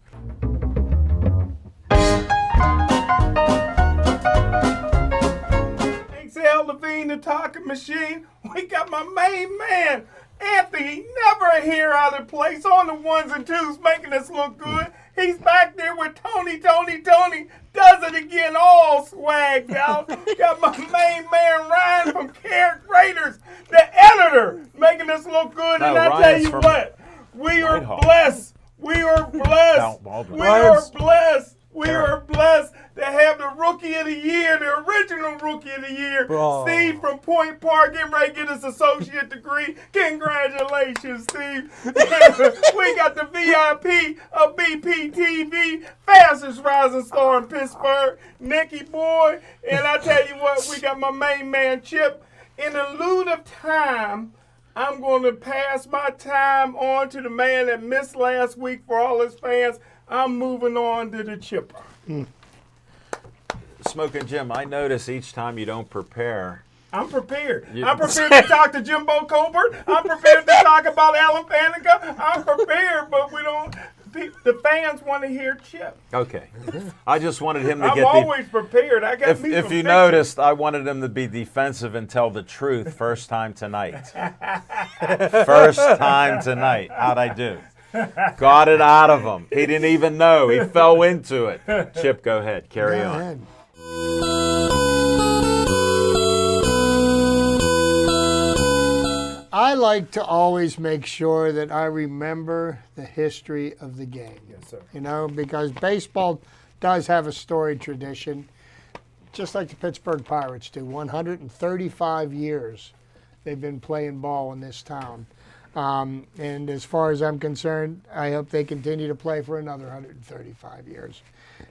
XL Levine, the talking machine. We got my main man, Anthony, never here out of place on the ones and twos, making us look good. He's back there with Tony. Does it again, all swagged out. Got my main man Ryan from Carrot Raiders, the editor, making us look good. No, And I tell Ryan's you from what, we are Whitehall. blessed. We are blessed. Baldwin. We are Ryan's- blessed. We are blessed to have the Rookie of the Year, the original Rookie of the Year, Bro. Steve from Point Park, getting ready to get his associate degree. Congratulations, Steve. We got the VIP of BPTV, fastest rising star in Pittsburgh, Nicky Boy. And I tell you what, we got my main man, Chip. In the lieu of time, I'm going to pass my time on to the man that missed last week for all his fans. I'm moving on to the Chipper. Smoking Jim, I notice each time you don't prepare. I'm prepared. I'm prepared to talk to Jimbo Colbert. I'm prepared to talk about Alan Faneca. I'm prepared, but we don't. The fans want to hear Chip. Okay. I just wanted him to I'm get always prepared. I got If me you some noticed, I wanted him to be defensive and tell the truth first time tonight. First time tonight. How'd I do? Got it out of him. He didn't even know. He fell into it. Chip, go ahead. Carry Go on. ahead. I like to always make sure that I remember the history of the game. Yes, sir. You know, because baseball does have a storied tradition, just like the Pittsburgh Pirates do. 135 years they've been playing ball in this town. And as far as I'm concerned, I hope they continue to play for another 135 years.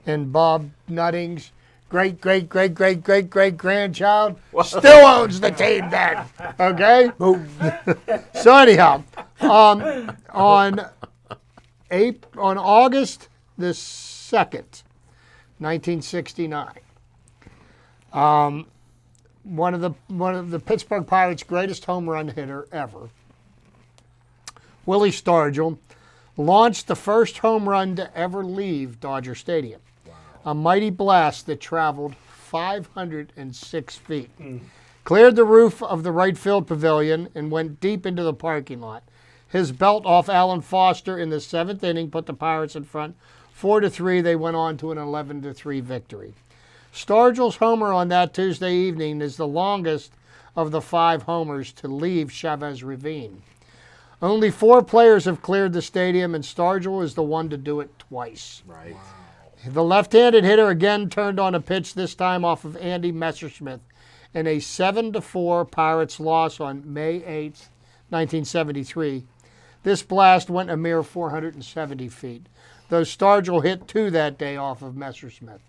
And Bob Nutting's great-great-great-great-great-great-grandchild still owns the team then, okay? So anyhow, on August the 2nd, 1969, one of the Pittsburgh Pirates' greatest home run hitter ever, Willie Stargell, launched the first home run to ever leave Dodger Stadium. Wow. A mighty blast that traveled 506 feet. Cleared the roof of the right field pavilion and went deep into the parking lot. His belt off Alan Foster in the 7th inning put the Pirates in front 4-3. They went on to an 11-3 victory. Stargell's homer on that Tuesday evening is the longest of the 5 homers to leave Chavez Ravine. Only 4 players have cleared the stadium, and Stargell is the one to do it twice. Right. Wow. The left-handed hitter again turned on a pitch, this time off of Andy Messerschmidt, in a 7-4 Pirates loss on May 8th, 1973. This blast went a mere 470 feet, though Stargell hit 2 that day off of Messerschmidt.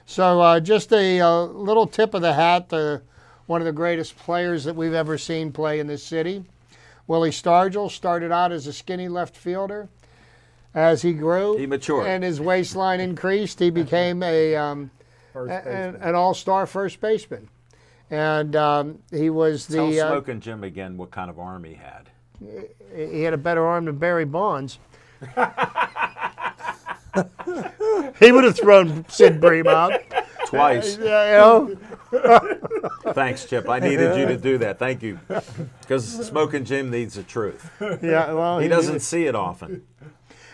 So just a little tip of the hat to one of the greatest players that we've ever seen play in this city. Willie Stargell started out as a skinny left fielder. As he grew, he matured, and his waistline increased, he became an all-star first baseman. And he was the... Tell Smoking Jim again what kind of arm he had. He had a better arm than Barry Bonds. He would have thrown Sid Bream out. Twice. You know? Thanks, Chip. I needed you to do that. Thank you. Because Smoking Jim needs the truth. Yeah, well, he doesn't see it often.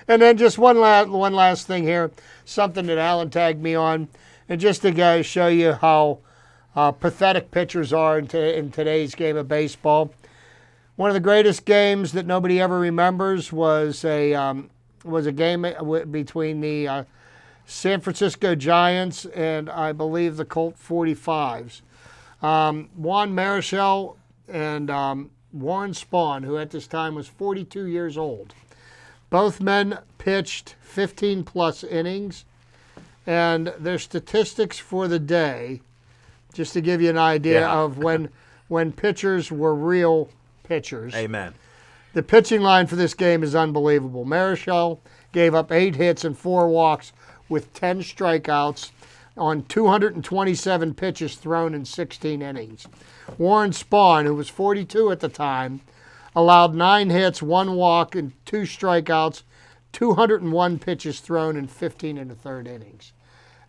And then just one last thing here, something that Alan tagged me on, and just to show you how pathetic pitchers are in today's game of baseball. One of the greatest games that nobody ever remembers was a game between the San Francisco Giants and I believe the Colt 45s. Juan Marichal and Warren Spahn, who at this time was 42 years old. Both men pitched 15-plus innings, and their statistics for the day, just to give you an idea of when pitchers were real pitchers. Amen. The pitching line for this game is unbelievable. Marichal gave up 8 hits and 4 walks with 10 strikeouts on 227 pitches thrown in 16 innings. Warren Spahn, who was 42 at the time, allowed 9 hits, 1 walk, and 2 strikeouts, 201 pitches thrown in 15 1/3 innings.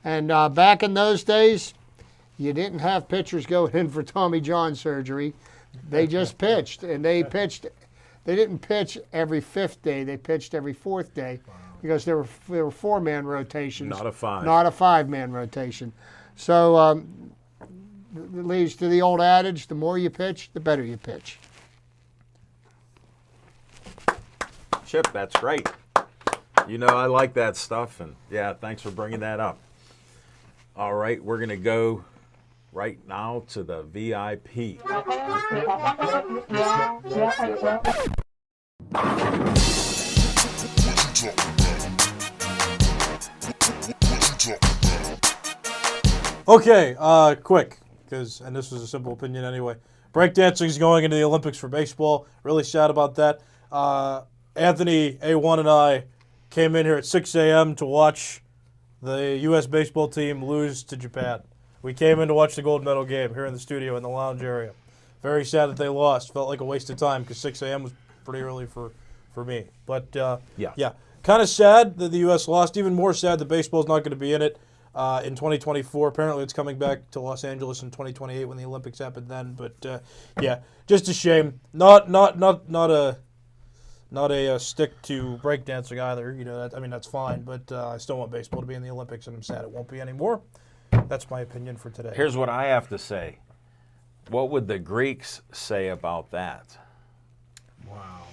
And back in those days, you didn't have pitchers going in for Tommy John surgery. They just pitched, and they didn't pitch every 5th day. They pitched every 4th day because there were 4-man rotations. Not a 5. Not a 5-man rotation. So it leads to the old adage, the more you pitch, the better you pitch. Chip, that's great. You know, I like that stuff, and yeah, thanks for bringing that up. All right, we're going to go right now to the VIP. Okay, quick, and this was a simple opinion anyway. Breakdancing is going into the Olympics for baseball. Really sad about that. Anthony, A1, and I came in here at 6 a.m. to watch the U.S. baseball team lose to Japan. We came in to watch the gold medal game here in the studio in the lounge area. Very sad that they lost. Felt like a waste of time because 6 a.m. was pretty early for me. But, yeah. Kind of sad that the U.S. lost. Even more sad that baseball's not going to be in it in 2024. Apparently it's coming back to Los Angeles in 2028 when the Olympics happen then. But, yeah, just a shame. Not a stick to breakdancing either. You know, that's fine. But I still want baseball to be in the Olympics, and I'm sad it won't be anymore. That's my opinion for today. Here's what I have to say. What would the Greeks say about that? Wow.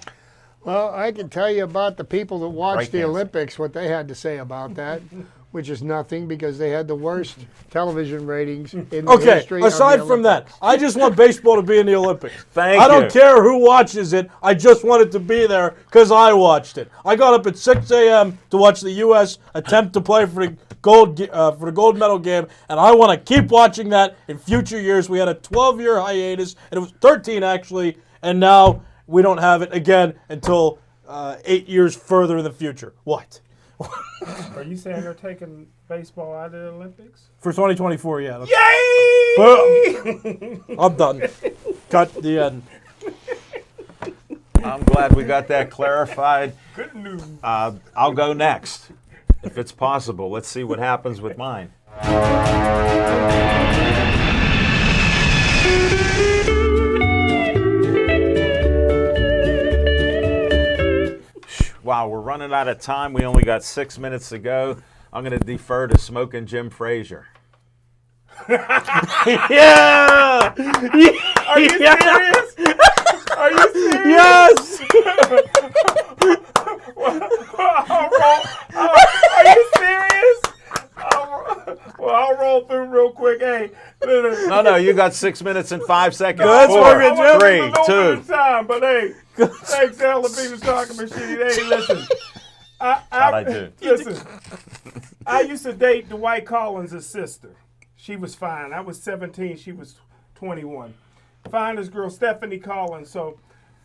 Well, I can tell you about the people that watched the Breakdancing. Olympics, what they had to say about that, which is nothing because they had the worst television ratings in the history Okay, aside of the from that, Olympics. I just want baseball to be in the Olympics. Thank I don't you. care who watches it. I just want it to be there because I watched it. I got up at 6 a.m. to watch the U.S. attempt to play for the gold medal game, and I want to keep watching that in future years. We had a 12-year hiatus, and it was 13 actually, and now we don't have it again until 8 years further in the future. What? Are you saying they're taking baseball out of the Olympics? For 2024, yeah. Yay! Boom. I'm done. Cut the end. I'm glad we got that clarified. Good news. I'll go next, if it's possible. Let's see what happens with mine. Wow, we're running out of time. We only got 6 minutes to go. I'm going to defer to Smoking Jim Frazier. Yeah! Are you serious? Are you serious? Yes! Are you serious? I'll roll through real quick. Hey, No, you got 6 minutes and 5 seconds. That's Four, working, Jim. 3, 2. Time, but hey, thanks, Al Levine, talking machine. Hey, listen. I do. Listen, I used to date Dwight Collins' sister. She was fine. I was 17. She was 21. Finest girl, Stephanie Collins. So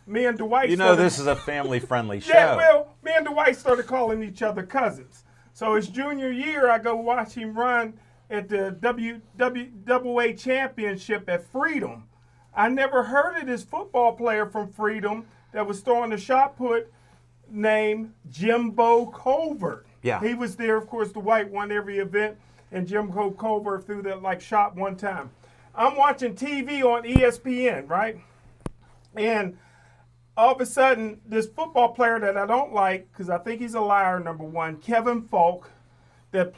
me and Dwight This is a family-friendly show. Yeah, well, me and Dwight started calling each other cousins. So his junior year, I go watch him run at the WWAA championship at Freedom. I never heard of this football player from Freedom that was throwing the shot put named Jimbo Covert. Yeah. He was there, of course. Dwight won every event, and Jimbo Covert threw that shot one time. I'm watching TV on ESPN, right? And all of a sudden, this football player that I don't like, because I think he's a liar, number one, Kevin Falk, that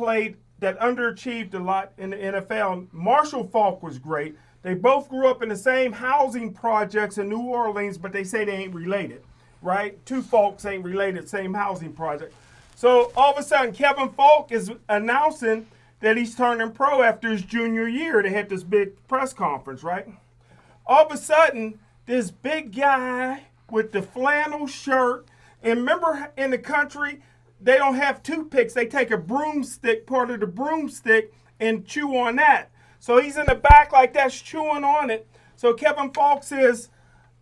underachieved a lot in the NFL. Marshall Falk was great. They both grew up in the same housing projects in New Orleans, but they say they ain't related, right? Two Falks ain't related, same housing project. So all of a sudden, Kevin Falk is announcing that he's turning pro after his junior year. They had this big press conference, right? All of a sudden, this big guy with the flannel shirt, and remember in the country, they don't have toothpicks. They take a broomstick, part of the broomstick, and chew on that. So he's in the back like that's chewing on it. So Kevin Falk says,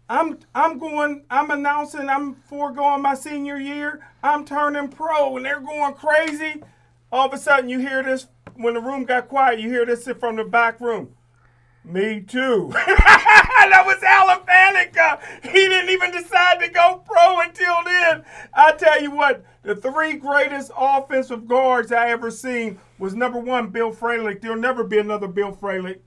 I'm announcing I'm foregoing my senior year. I'm turning pro, and they're going crazy. All of a sudden, you hear this, when the room got quiet, you hear this from the back room. Me too. That was Alan Faneca. He didn't even decide to go pro until then. I tell you what, the three greatest offensive guards I ever seen was number one, Bill Fralick. There'll never be another Bill Fralick.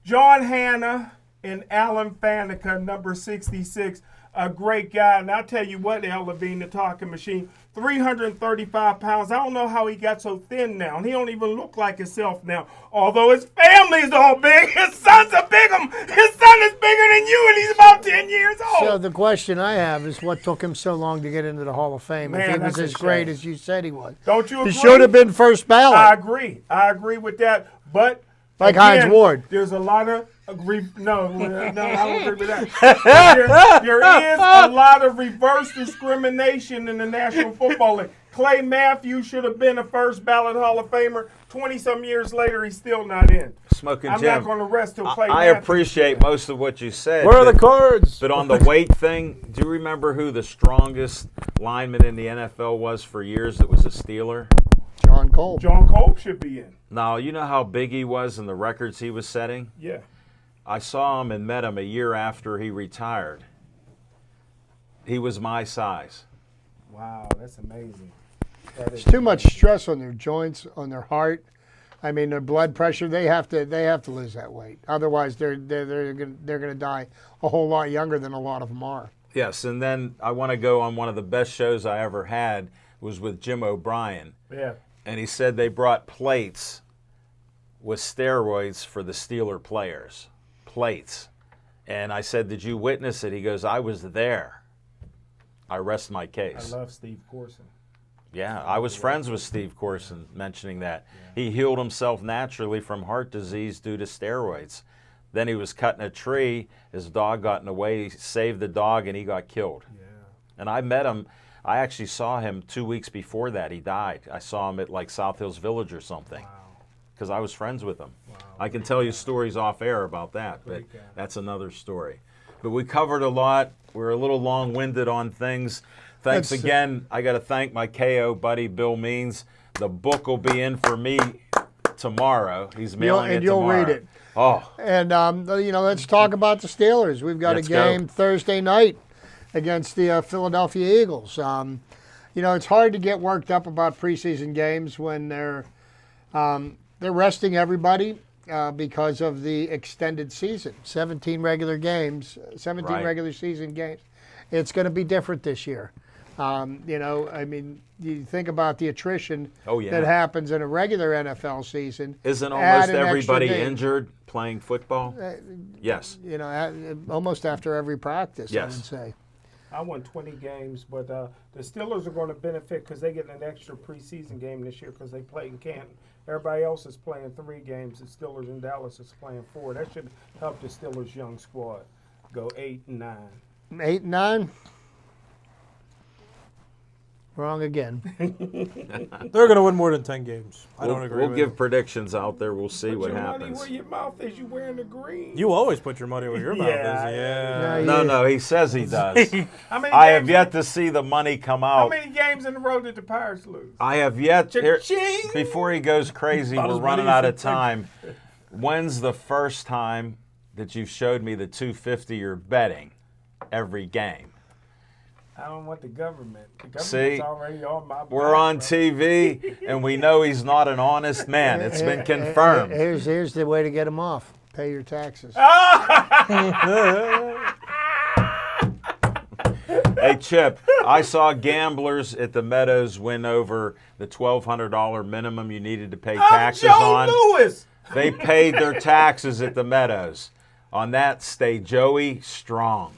John Hanna and Alan Faneca, number 66. A great guy. And I'll tell you what, Al Levine, the talking machine, 335 pounds. I don't know how he got so thin now. He don't even look like himself now. Although his family is all big. His son's a big one. His son is bigger than you, and he's about 10 years old. So the question I have is, what took him so long to get into the Hall of Fame? Man, if he was that's a as great shame. as you said he was. Don't you agree? He should have been first ballot. I agree. I agree with that. But Like again, Hines Ward. There's a lot of no, I don't agree with that. There is a lot of reverse discrimination in the National Football League. Clay Matthews should have been a first ballot Hall of Famer. 20-some years later, he's still not in. Smoking I'm Jim, not going to rest till Clay I Matthews. appreciate most of what you said. Where are the but- cards? But on the weight thing, do you remember who the strongest lineman in the NFL was for years that was a Steeler? John Cole. John Cole should be in. Now, you know how big he was and the records he was setting? Yeah. I saw him and met him a year after he retired. He was my size. Wow, that's amazing. That is It's too much stress on their joints, on their heart. I mean, their blood pressure. They have to lose that weight. Otherwise, they're gonna die a whole lot younger than a lot of them are. Yes, and then I want to go on one of the best shows I ever had was with Jim O'Brien. Yeah. And he said they brought plates with steroids for the Steeler players. Plates. And I said, did you witness it? He goes, I was there. I rest my I case. love Steve Corson. Yeah, I was friends with Steve Corson mentioning that. He healed himself naturally from heart disease due to steroids. Then he was cutting a tree. His dog got in the way. He saved the dog, and he got killed. Yeah. And I met him. I actually saw him 2 weeks before that. He died. I saw him at like South Hills Village or something. Wow. Because I was friends with him. Wow. I can tell you stories off air about that, but Great guy. that's another story. But we covered a lot. We're a little long-winded on things. Thanks That's- again. I got to thank my KO buddy, Bill Means. The book will be in for me tomorrow. He's mailing it you'll tomorrow. read it. Oh, And let's talk about the Steelers. We've got Let's a go. game Thursday night against the Philadelphia Eagles. You know, it's hard to get worked up about preseason games when they're resting everybody because of the extended season. 17 regular games, 17 Right. regular season games. It's going to be different this year. You know, I mean, you think about the attrition Oh, yeah. that happens in a regular NFL season. Isn't Add almost an extra everybody game. injured playing football? Yes. You know, almost after every practice, I Yes. would say. I won 20 games, but the Steelers are going to benefit because they get an extra preseason game this year because they play in Canton. Everybody else is playing 3 games. The Steelers in Dallas is playing 4. That should help the Steelers' young squad go 8-9. 8-9. Wrong again. They're going to win more than 10 games. I don't agree We'll with give you. predictions out there. We'll see Put what your money happens. where your mouth is. You wearing the green. You always put your money where your mouth Yeah, is. yeah. Yeah. No, he says he does. How many I have games- yet to see the money come How out. many games in a row did the Pirates lose? I have yet. Here, Cha-ching! before he goes crazy, About we're as running many out as of you think. time. When's the first time that you showed me the 250 you're betting every game? I don't want the government. The government's See, already on my back, We're on bro. TV, and we know he's not an honest man. It's been confirmed. Here's the way to get them off. Pay your taxes. Hey, Chip, I saw gamblers at the Meadows win over the $1,200 minimum you needed to pay taxes I'm Joe on. Louis. They paid their taxes at the Meadows. On that, stay Joey strong.